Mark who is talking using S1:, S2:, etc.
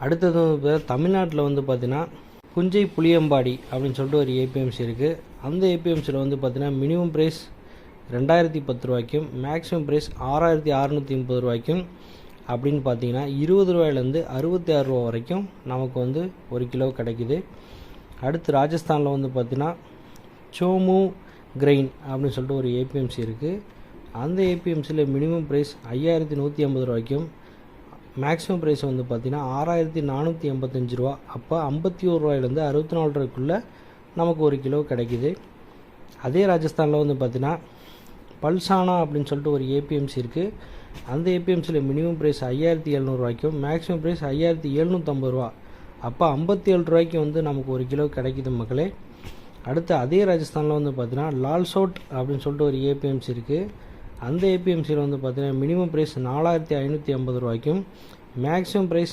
S1: அடுத்தது வந்து தமிழ்நாட்டில் வந்து பார்த்திங்கன்னா புஞ்சை புளியம்பாடி அப்படின்னு சொல்லிட்டு ஒரு ஏபிஎம்சி இருக்குது. அந்த ஏபிஎம்சியில் வந்து பார்த்திங்கன்னா மினிமம் ப்ரைஸ் 2010 ரூபாய்க்கும் மேக்ஸிமம் ப்ரைஸ் 6630 ரூபாய்க்கும் அப்படின்னு பார்த்தீங்கன்னா 20 ரூபாயிலேருந்து 66 ரூபா வரைக்கும் நமக்கு வந்து 1 கிலோ கிடைக்குது. அடுத்து ராஜஸ்தானில் வந்து பார்த்திங்கன்னா சோமு கிரெயின் அப்படின்னு சொல்லிட்டு ஒரு ஏபிஎம்சி இருக்குது. அந்த ஏபிஎம்சியில் மினிமம் ப்ரைஸ் 5150 ரூபாய்க்கும் மேக்ஸிமம் ப்ரைஸ் வந்து பார்த்திங்கன்னா 6485 ரூபா. அப்போ 51 ரூபாயிலேருந்து 64 ரூபாய்க்குள்ளே நமக்கு 1 கிலோ கிடைக்கிது. அதே ராஜஸ்தானில் வந்து பார்த்திங்கன்னா பல்சானா அப்படின்னு சொல்லிட்டு ஒரு ஏபிஎம்சி இருக்குது. அந்த ஏபிஎம்சியில் மினிமம் ப்ரைஸ் 5700 ரூபாய்க்கும் மேக்ஸிமம் ப்ரைஸ் 5750 ரூபா. அப்போ 57 ரூபாய்க்கு வந்து நமக்கு 1 கிலோ கிடைக்கிது மக்களே. அடுத்து அதே ராஜஸ்தானில் வந்து பார்த்திங்கன்னா லால்சோட் அப்படின்னு சொல்லிட்டு ஒரு ஏபிஎம்சி இருக்குது. அந்த ஏபிஎம்சியில் வந்து பார்த்திங்கன்னா மினிமம் ப்ரைஸ் 4550 ரூபாய்க்கும் மேக்ஸிமம் ப்ரைஸ்